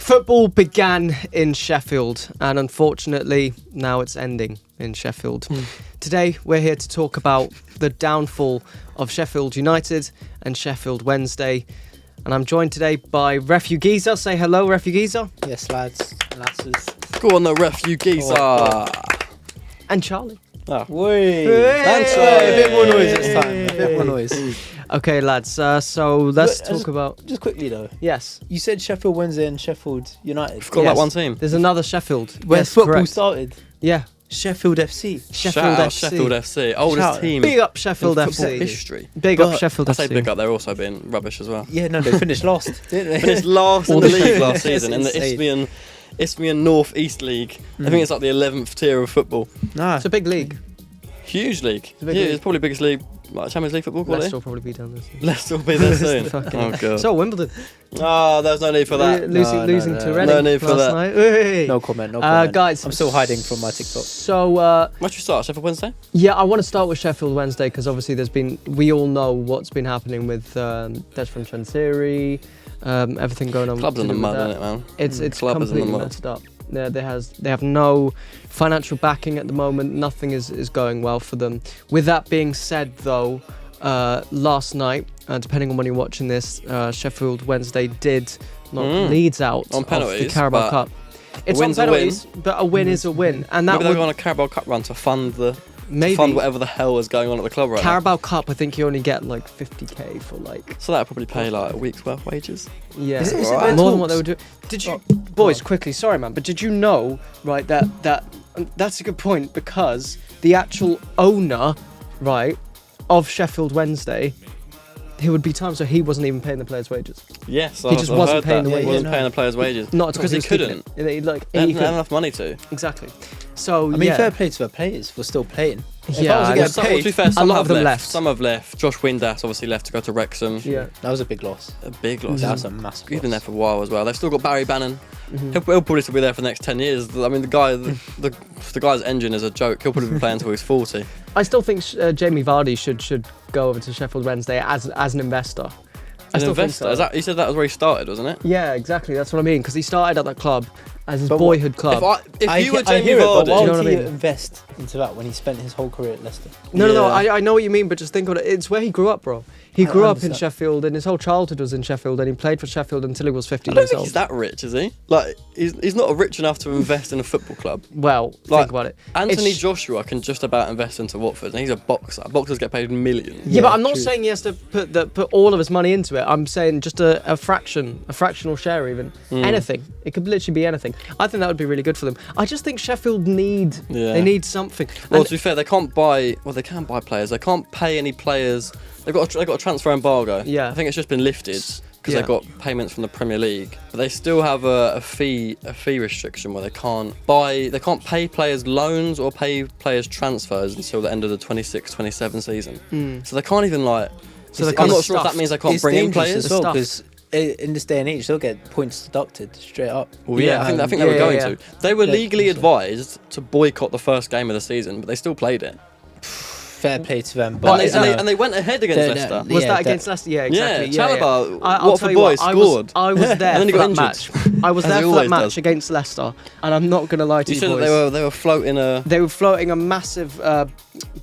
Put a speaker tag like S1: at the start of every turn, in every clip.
S1: Football began in Sheffield, and unfortunately, now it's ending in Sheffield. Today, we're here to talk about the downfall of Sheffield United and Sheffield Wednesday. And I'm joined today by Refugeezer. Say hello, Refugeezer.
S2: Yes, lads and lasses.
S3: Go on, the Refugeezer.
S1: And Charlie.
S3: Oh.
S2: Wait.
S1: Hey.
S2: A bit more noise this time. A bit more noise.
S1: Okay, lads. So let's talk about...
S2: Just quickly though.
S1: Yes.
S2: You said Sheffield Wednesday and Sheffield United.
S3: Forgot about one team.
S1: There's another Sheffield.
S2: Where
S1: Yes,
S2: football
S1: correct.
S2: started.
S1: Yeah.
S2: Sheffield FC.
S1: Sheffield
S3: Shout out
S1: FC.
S3: Sheffield FC. Oldest
S2: Shout out.
S3: team
S1: Big up Sheffield
S3: in football
S1: FC.
S3: history.
S1: Big up
S2: But
S1: Sheffield
S3: I
S1: FC.
S3: say big up, they're also being rubbish as well.
S2: Yeah, no, they finished last, didn't they?
S3: Finished last in
S1: All
S3: the
S1: the
S3: league
S1: shit.
S3: last season in the
S2: Insane.
S3: Isthmian North East League. I think it's like the 11th tier of football.
S2: Nah.
S1: It's a big league.
S3: Huge league.
S1: a big
S3: Yeah,
S1: league.
S3: it's probably the biggest league, like Champions League football
S1: Leicester
S3: quality.
S1: will probably be down this.
S3: Leicester will be there soon.
S1: Fucking
S3: Oh god.
S1: So Wimbledon.
S3: There's no need for that.
S1: Losing
S2: no,
S1: to
S2: no.
S1: Reading
S3: No need for
S1: last
S3: that.
S1: night. Hey.
S2: No comment, no comment.
S1: Guys,
S2: I'm still hiding from my TikTok.
S1: So
S3: Where should we start? Sheffield Wednesday?
S1: yeah, I want to start with Sheffield Wednesday because obviously we all know what's been happening with Desmond Chansiri, everything going on.
S3: Club's
S1: to
S3: in the
S1: do with
S3: mud,
S1: that.
S3: isn't it, man?
S1: It's
S3: Club is in the
S1: completely
S3: mud.
S1: messed up. They have no financial backing at the moment. Nothing is going well for them. With that being said, though, last night, depending on when you're watching this, Sheffield Wednesday did knock Leeds out
S3: On
S1: of the
S3: penalties,
S1: Carabao
S3: but
S1: Cup. It's on
S3: win's a win.
S1: penalties, but a win is a win, and that
S3: Maybe they're
S1: would
S3: going on a Carabao Cup run to fund
S1: maybe
S3: fund whatever the hell is going on at the club right now.
S1: Carabao Cup. I think you only get like 50k for like.
S3: So that'd probably pay like a week's worth of wages.
S1: Yeah,
S2: Is it
S3: alright?
S1: more than what they would do. Did you,
S2: Oh,
S1: boys, quickly? Sorry, man, but did you know, right? That's a good point because the actual owner, right, of Sheffield Wednesday, there would be times where he wasn't even paying the players' wages.
S3: Yes,
S1: He just wasn't paying the
S3: He
S1: wages.
S3: wasn't
S2: Yeah,
S3: paying the players' wages.
S1: Not
S3: because he couldn't.
S1: Like
S3: They
S1: he
S3: didn't have
S1: couldn't.
S3: enough money to.
S1: Exactly. So
S2: I mean,
S1: yeah,
S2: fair play to the players for still playing. If
S1: Yeah,
S2: I was to
S1: I
S2: get
S1: know.
S3: Well,
S2: paid,
S3: to be fair,
S1: a
S3: some
S1: lot
S3: have
S1: of them
S3: left.
S1: left.
S3: Some have left. Josh Windass obviously left to go to Wrexham.
S1: yeah.
S2: that was a big loss.
S3: A big loss.
S2: That was a massive
S3: He's been there
S2: loss.
S3: for a while as well. They've still got Barry Bannon.
S1: Mhm.
S3: He'll probably still be there for the next 10 years. I mean, the guy's engine is a joke. He'll probably be playing until he's 40.
S1: I still think Jamie Vardy should go over to Sheffield Wednesday as an investor. I
S3: An
S1: still think
S3: investor.
S1: so.
S3: He said that was where he started, wasn't it?
S1: Yeah, exactly. That's what I mean. Because he started at that club as his
S2: But
S1: boyhood club.
S3: If you were
S2: I
S3: Jamie
S2: hear it, but
S3: Vardy,
S2: why
S1: you know
S2: would
S1: what I
S2: he
S1: mean?
S2: invest into that when he spent his whole career at Leicester?
S1: No,
S3: Yeah.
S1: I know what you mean, but just think about it. It's where he grew up, bro. He
S2: I
S1: grew up in
S2: understand.
S1: Sheffield, and his whole childhood was in Sheffield, and he played for Sheffield until he was 15
S3: I don't
S1: years
S3: think
S1: old.
S3: he's that rich, is he? Like, he's not rich enough to invest in a football club.
S1: Well,
S3: Like,
S1: think about it.
S3: Anthony
S1: It's-
S3: Joshua can just about invest into Watford, and he's a boxer. Boxers get paid millions.
S1: Yeah, but
S2: Yeah,
S1: I'm not
S2: true.
S1: saying he has to put all of his money into it. I'm saying just a fractional share, even anything. It could literally be anything. I think that would be really good for them. I just think Sheffield need something.
S3: Well,
S1: And-
S3: to be fair, they can't buy. Well, they can buy players. They can't pay any players. They've got a transfer embargo.
S1: Yeah.
S3: I think it's just been lifted because
S1: Yeah.
S3: they've got payments from the Premier League. But they still have a fee restriction where they can't pay players loans or pay players transfers until the end of the 26-27 season. So they can't even like.
S1: So they're
S3: I'm
S1: kinda
S3: not sure if that
S1: stuffed.
S3: means they can't
S2: It's
S3: bring in
S2: dangerous
S3: players.
S2: as well
S1: Stuffed.
S2: because in this day and age they'll get points deducted straight up.
S3: Well, yeah, I think they were
S1: yeah,
S3: going
S1: yeah.
S3: to. They were
S2: Yeah,
S3: legally
S2: so.
S3: advised to boycott the first game of the season, but they still played it.
S2: Fair play to them,
S3: And
S2: but
S3: they went ahead against
S2: They're-
S3: Leicester.
S1: Was
S2: Yeah,
S1: that against Leicester? Yeah, exactly.
S3: Yeah, Chalobah,
S1: I'll
S3: Watford
S1: tell you
S3: boy,
S1: what,
S3: scored.
S1: I was there
S3: then he
S1: for
S3: got
S1: that match.
S3: injured.
S1: I was
S3: As
S1: there
S3: he
S1: for that
S3: always
S1: match
S3: does.
S1: against Leicester, and I'm not going to lie to
S3: You
S1: you,
S3: said
S1: boys.
S3: that they were floating a.
S1: They were floating a massive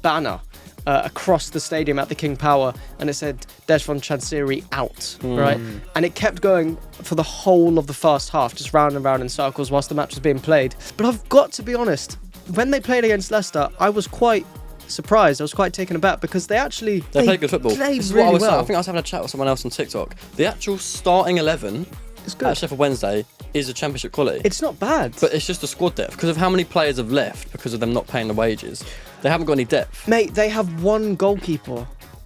S1: banner across the stadium at the King Power, and it said Desmond Chansiri out, right? And it kept going for the whole of the first half, just round and round in circles whilst the match was being played. But I've got to be honest, when they played against Leicester, I was quite surprised. I was quite taken aback because they
S3: Played good football.
S1: Played
S3: This is
S1: really
S3: what I was saying.
S1: well.
S3: I think I was having a chat with someone else on TikTok. The actual starting 11
S1: It's
S3: at
S1: good.
S3: Sheffield Wednesday is a championship quality.
S1: It's not bad.
S3: But it's just the squad depth because of how many players have left because of them not paying the wages. They haven't got any depth.
S1: Mate, they have one goalkeeper.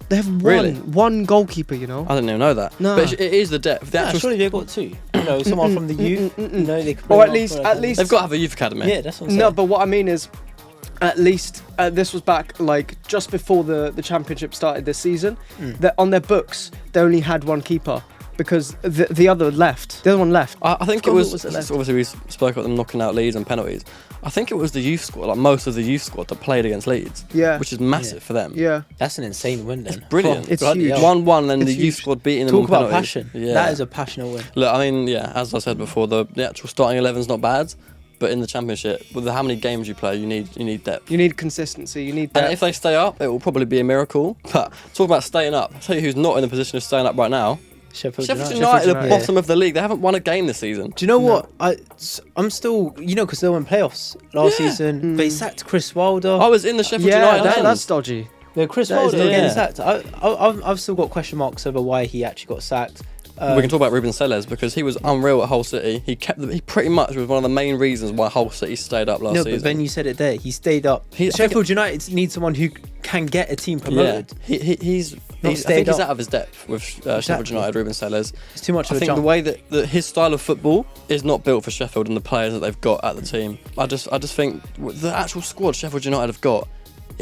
S1: They have
S3: Really?
S1: one goalkeeper, you know.
S3: I didn't even know that.
S1: No.
S3: But it is the depth. The
S2: yeah,
S3: actual,
S2: surely they've got two. You know, someone from the youth. You know, they could
S1: Or
S2: bring
S1: at
S2: up
S1: least-
S2: for
S1: least-
S3: they've got to have a youth academy.
S2: Yeah, that's what I'm saying.
S1: No, but what I mean is, at least this was back like just before the championship started this season. That on their books they only had one keeper because the other one left.
S3: I think it
S1: Who
S3: was,
S1: was it left?
S3: obviously we spoke about them knocking out Leeds and penalties. I think it was the youth squad, like most of the youth squad that played against Leeds.
S1: Yeah.
S3: Which is massive for them.
S1: Yeah.
S2: That's an insane win then.
S3: It's brilliant.
S1: It's
S2: Bloody
S1: huge.
S2: hell.
S3: 1-1 and the
S1: It's
S3: youth
S1: huge.
S3: squad beating them
S2: Talk
S3: on
S2: about
S3: penalties.
S2: passion.
S3: Yeah.
S2: That is a passionate win.
S3: Look, I mean, yeah, as I said before, the actual starting 11's not bad, but in the Championship, with how many games you play, you need depth.
S1: You need consistency. You need
S3: And
S1: that.
S3: if they stay up, it will probably be a miracle. But talk about staying up. I'll tell you who's not in the position of staying up right now.
S2: Sheffield
S3: Sheffield
S2: United.
S3: United are
S1: United.
S3: bottom of the league. They haven't won a game this season.
S2: Do you know what? I'm still, because they were in playoffs last season. They sacked Chris Wilder.
S3: I was in the Sheffield
S1: yeah,
S3: United end.
S1: that's dodgy.
S2: Yeah, Chris
S1: That is
S2: Wilder
S3: yeah.
S2: getting sacked. I've still got question marks over why he actually got sacked.
S3: We can talk about Ruben Selles because he was unreal at Hull City. He pretty much was one of the main reasons why Hull City stayed up last
S2: No,
S3: season.
S2: but then you said it there. He stayed up.
S3: I think
S2: Sheffield United needs someone who can get a team promoted.
S3: Yeah, he's
S2: Not
S3: I
S2: stayed
S3: think he's
S2: up.
S3: out of his depth with Sheffield
S2: Exactly.
S3: United, Ruben Selles.
S2: It's too much
S3: I
S2: of a
S3: think
S2: jump.
S3: the way that his style of football is not built for Sheffield and the players that they've got at the team. I just think the actual squad Sheffield United have got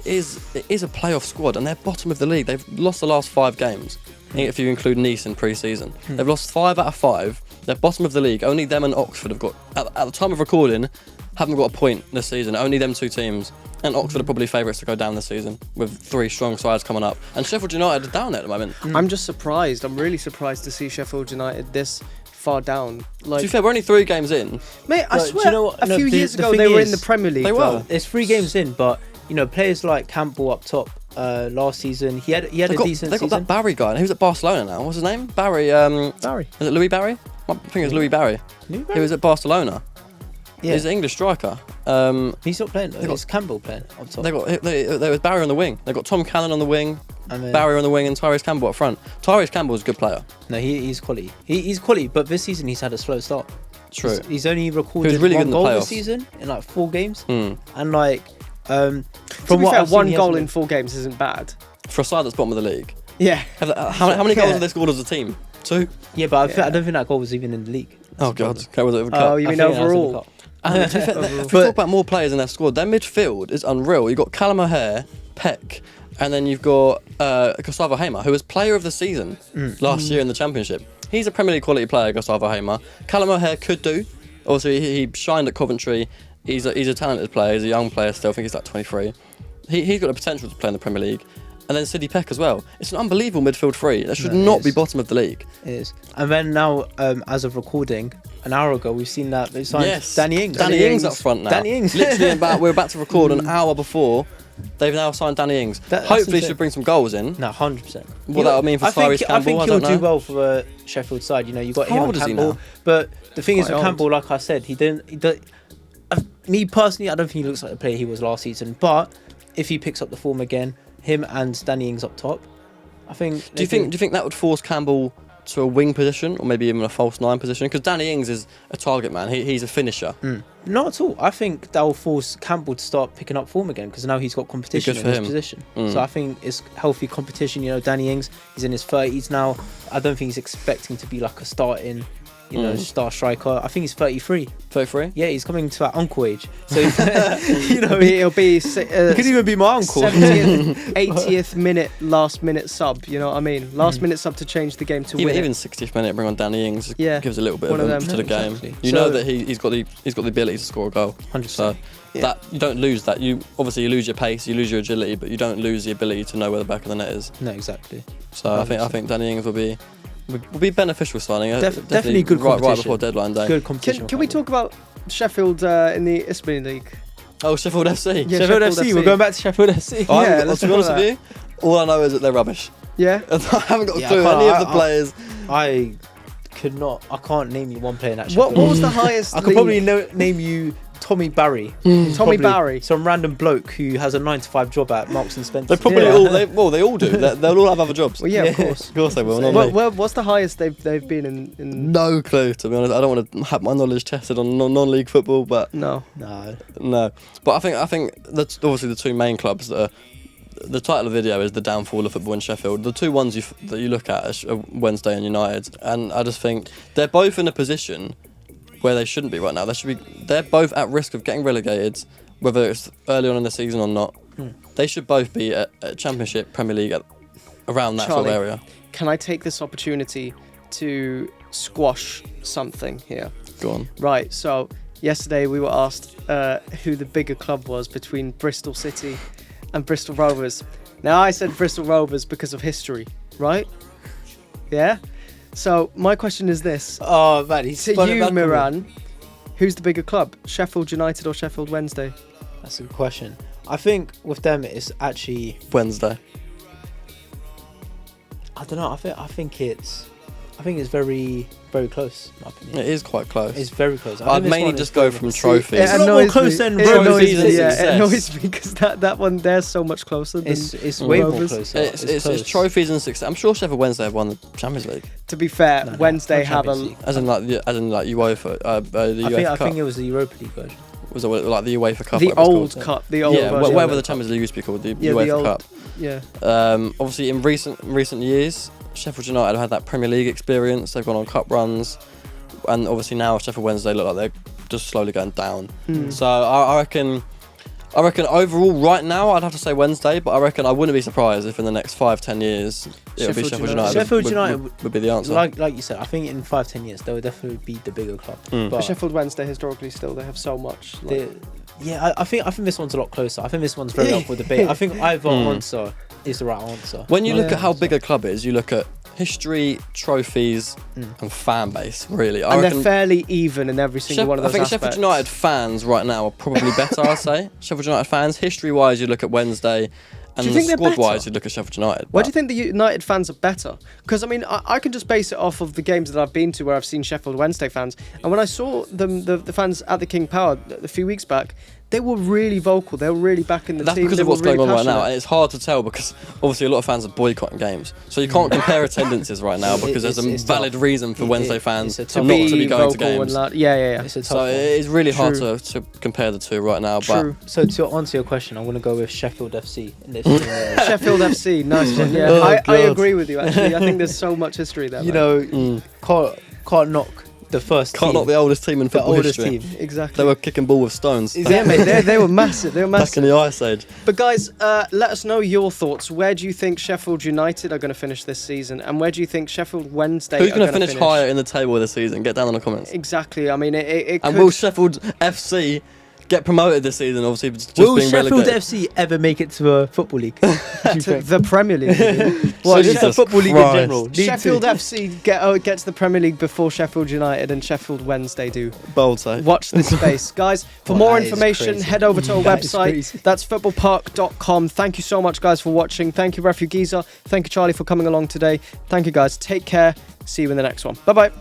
S3: is a playoff squad and they're bottom of the league. They've lost the last 5 games. If you include Nice in pre-season. They've lost 5 out of 5. They're bottom of the league. Only them and Oxford have got, at the time of recording, haven't got a point this season. Only them 2 teams. And Oxford are probably favourites to go down this season with 3 strong sides coming up. And Sheffield United are down there at the moment.
S1: I'm just surprised. I'm really surprised to see Sheffield United this far down.
S3: To
S1: Like,
S3: be fair, we're only 3 games in.
S1: mate, I
S2: But do
S1: swear,
S2: you know what?
S1: a
S2: No,
S1: few
S2: the-
S1: years
S2: the
S1: ago
S2: thing
S1: they were in
S2: is-
S1: the Premier League.
S3: They
S1: though.
S3: were.
S2: There's 3 games in, but players like Campbell up top last season, he had a decent
S3: They've got
S2: season.
S3: that Barry guy. Who's at Barcelona now? What's his name? Barry.
S1: Barry.
S3: Is it Louis Barry? I think it was Louis Barry.
S2: Louis
S3: He
S2: Barry?
S3: was at Barcelona.
S2: Yeah.
S3: He's an English striker.
S2: He's not playing though.
S3: got-
S2: It's Campbell playing up top.
S3: There was Barry on the wing. They got Tom Cannon on the wing,
S2: And then-
S3: Barry on the wing, and Tyrese Campbell up front. Tyrese Campbell's a good player.
S2: No, he's quality. He's quality, but this season he's had a slow start.
S3: True.
S2: He's only recorded
S3: He was really good
S2: one
S3: in the
S2: goal
S3: playoffs.
S2: this season in like 4 games,
S3: Hmm.
S2: and like
S1: To
S2: from
S1: be
S2: what
S1: fair,
S2: I've seen,
S1: one
S2: he
S1: goal
S2: hasn't
S1: in 4 games isn't bad.
S3: For a side that's bottom of the league.
S1: Yeah.
S3: How many goals
S2: Yeah.
S3: have they scored as a team? 2?
S2: Yeah, but I don't think that goal was even in the league.
S3: Oh God. Okay, was it a cup?
S1: Oh, you
S2: I
S1: mean
S2: think it has in the
S1: overall?
S2: cup.
S3: And to be fair, if we talk about more players in their squad, their midfield is unreal. You've got Callum O'Hare, Peck, and then you've got Gustavo Hamer, who was player of the season last year in the Championship. He's a Premier League quality player, Gustavo Hamer. Callum O'Hare could do. Obviously, he shined at Coventry. He's a talented player. He's a young player still. I think he's like 23. He's got the potential to play in the Premier League. And then Sidney Peck as well. It's an unbelievable midfield 3. That should
S2: No, it
S3: not
S2: is.
S3: be bottom of the league.
S2: It is. And then now, as of recording, an hour ago, we've seen that they signed
S3: Yes.
S2: Danny Ings.
S3: Danny Ings up front now.
S2: Danny Ings.
S3: Literally, we're about to record an hour before. They've now signed Danny Ings.
S2: That's
S3: Hopefully,
S2: insane.
S3: should bring some goals in.
S2: No, 100%.
S3: What that would mean for Tyrese Campbell,
S2: I think
S3: I
S2: he'll
S3: don't
S2: do
S3: know.
S2: well for the Sheffield side. You got
S3: How
S2: him
S3: old
S2: and
S3: is he
S2: Campbell.
S3: now?
S2: But the thing is
S1: Quite
S2: with
S1: old.
S2: Campbell, like I said, he didn't. Me personally, I don't think he looks like the player he was last season. But if he picks up the form again, him and Danny Ings up top, I think.
S3: Do you think that would force Campbell to a wing position or maybe even a false 9 position? Because Danny Ings is a target man. He's a finisher.
S2: Not at all. I think that will force Campbell to start picking up form again because now he's got competition
S3: Good
S2: in
S3: for
S2: his
S3: him.
S2: position.
S3: Mm.
S2: So I think it's healthy competition. Danny Ings, he's in his 30s now. I don't think he's expecting to be like a starting, star striker. I think he's 33.
S3: 33?
S2: Yeah, he's coming to that uncle age. So
S1: It'll be
S2: he could even be my uncle.
S1: 70th, 80th minute, last minute sub. You know what I mean? Last minute sub to change the game to win.
S3: Even
S1: it.
S3: 60th minute, bring on Danny Ings.
S1: Yeah,
S3: Gives a little bit
S1: one
S3: of
S1: of
S3: oomph
S1: them.
S3: to the
S2: No,
S3: game.
S2: exactly.
S3: You
S1: So-
S3: know that he's got the ability to score a goal.
S2: 100%.
S3: So
S1: Yeah.
S3: that you don't lose that. You lose your pace, you lose your agility, but you don't lose the ability to know where the back of the net is.
S2: No, exactly.
S3: So I think Danny Ings will be beneficial signing.
S2: Definitely good
S3: right
S2: competition.
S3: before deadline day.
S2: Good competition.
S1: Can we talk about Sheffield in the Isthmian League?
S3: Oh, Sheffield FC.
S1: Yeah,
S2: Sheffield
S1: Sheffield
S2: FC. We're
S1: FC.
S2: going back to Sheffield FC.
S3: I haven't
S1: Yeah,
S3: got-
S1: let's
S3: to be
S1: talk
S3: honest
S1: about
S3: with you, all I know is that they're rubbish.
S1: Yeah.
S3: I haven't got a
S2: Yeah,
S3: clue
S2: I
S3: any of
S2: can't-
S3: the players.
S2: I could not. I can't name you one player in that.
S1: What
S2: Sheffield.
S1: was the highest?
S2: I could
S1: league?
S2: probably name you Tommy Barry.
S1: Tommy
S2: Probably
S1: Barry.
S2: Some random bloke who has a 9 to 5 job at Marks and Spencer.
S3: They probably
S1: Yeah.
S3: they all do. They'll all have other jobs.
S1: Well, yeah, of course.
S3: Of course they will. Not
S1: Well,
S3: me.
S1: well, what's the highest they've been in?
S3: No clue, to be honest. I don't want to have my knowledge tested on non-league football, but
S1: No.
S2: No.
S3: But I think that's obviously the 2 main clubs that are. The title of the video is the downfall of football in Sheffield. The 2 ones that you look at are Wednesday and United, and I just think they're both in a position where they shouldn't be right now. They're both at risk of getting relegated, whether it's early on in the season or not. They should both be at Championship, Premier League, around that sort
S1: Charlie.
S3: of area.
S1: Can I take this opportunity to squash something here.
S3: Go on.
S1: Right, so yesterday we were asked who the bigger club was between Bristol City and Bristol Rovers. Now, I said Bristol Rovers because of history, right? Yeah? So, my question is this.
S2: Oh, man, he's
S1: To
S2: spun it
S1: you,
S2: back on me.
S1: Miran, who's the bigger club? Sheffield United or Sheffield Wednesday?
S2: That's a good question. I think with them, it's actually...
S3: Wednesday.
S2: I don't know. I think it's very, very close, in my opinion.
S3: It is quite close.
S2: It's very close. I
S3: I'd
S2: think this
S3: mainly
S2: one is
S3: just go
S2: very
S3: from
S2: close.
S3: trophies.
S2: It's a lot more close than Rovers'
S1: Yeah, it
S3: success.
S1: annoys me because that one there's so much closer than
S2: It's way more
S1: Rovers.
S2: closer.
S3: It's
S2: close.
S3: trophies and success. I'm sure Sheffield Wednesday have won the Champions League,
S1: To be fair,
S2: No,
S1: Wednesday
S2: not
S1: have
S2: Champions
S1: a
S2: League.
S3: as in like UEFA. The UEFA
S2: I
S3: Cup.
S2: think it was the Europa League version.
S3: Was it like the UEFA Cup?
S1: the
S3: whatever it's
S1: old
S3: called?
S1: cup, the old
S3: Yeah,
S1: version.
S3: whatever the Champions League used to be called, the
S1: Yeah, the
S3: UEFA
S1: old-
S3: Cup.
S1: Yeah.
S3: Obviously, in recent years, Sheffield United have had that Premier League experience. They've gone on cup runs, and obviously now Sheffield Wednesday look like they're just slowly going down. So I reckon overall, right now, I'd have to say Wednesday, but I reckon I wouldn't be surprised if in the next 5-10 years it would be
S1: Sheffield
S3: Sheffield
S1: United.
S3: United.
S2: Sheffield
S3: would-
S2: United
S3: would be the answer.
S2: Like you said, I think in 5-10 years they will definitely be the bigger club.
S3: Mm.
S2: But
S1: Sheffield Wednesday historically still they have so much. Like,
S2: I think this one's a lot closer. I think this one's very up for debate. I think either answer is the right answer.
S3: When you look
S1: Yeah.
S3: at how big a club is, you look at history, trophies, and fan base. Really, I
S1: and they're
S3: reckon
S1: fairly even in every single one of
S3: I
S1: those
S3: think
S1: aspects.
S3: Sheffield United fans right now are probably better. I'd say Sheffield United fans, history-wise, you look at Wednesday, and
S1: you think they're
S3: squad-wise,
S1: better?
S3: you look at Sheffield United.
S1: Why
S3: but-
S1: do you think the United fans are better? Because I mean, I can just base it off of the games that I've been to where I've seen Sheffield Wednesday fans, and when I saw them, the fans at the King Power a few weeks back, they were really vocal. They were really backing the
S3: That's
S1: team.
S3: because
S1: They
S3: of what's
S1: were really
S3: going on right now,
S1: passionate.
S3: and it's hard to tell because obviously a lot of fans are boycotting games, so you can't compare attendances right now because there's a
S2: It's
S3: valid
S2: tough.
S3: reason for Wednesday fans
S2: it's a
S3: to
S2: tough-
S3: not to be going to
S1: vocal and
S3: games.
S1: loud. Yeah.
S2: It's a tough
S3: So
S2: one.
S3: it is really hard
S1: True.
S3: to compare the two right now.
S1: True.
S2: So to answer your question, I'm going to go with Sheffield FC. In this
S1: Sheffield FC, nice one. Yeah,
S3: Oh,
S1: I
S3: God.
S1: agree with you. Actually, I think there's so much history there.
S2: you
S1: man.
S2: know, can't knock the first
S3: Can't
S2: team.
S3: knock the oldest team in
S2: the
S3: football
S2: oldest
S3: history.
S2: team.
S1: Exactly.
S3: They were kicking ball with stones
S1: Yeah, mate, they were massive. They were
S3: back
S1: massive.
S3: in the Ice Age.
S1: But guys, let us know your thoughts. Where do you think Sheffield United are going to finish this season, and where do you think Sheffield Wednesday
S3: Who's
S1: are
S3: going to
S1: gonna
S3: finish higher in the table this season? Get down in the comments.
S1: Exactly. I mean, it
S3: And
S1: could.
S3: will Sheffield FC get promoted this season? Obviously, just
S2: Will
S3: being
S2: Sheffield
S3: relegated.
S2: FC ever make it to a football league? Do you
S1: to
S2: think?
S1: the Premier League.
S2: Well, just the
S3: Jesus
S2: football league
S3: Christ.
S2: in general. League
S1: Sheffield
S2: Two.
S1: FC get to the Premier League before Sheffield United and Sheffield Wednesday do.
S3: Bold say.
S1: Watch this space. Guys, for
S2: Well,
S1: more
S2: that is
S1: information,
S2: crazy.
S1: head over to our
S2: That is
S1: website.
S2: crazy.
S1: That's footballpark.com. Thank you so much, guys, for watching. Thank you, Refu Giza. Thank you, Charlie, for coming along today. Thank you, guys. Take care. See you in the next one. Bye-bye.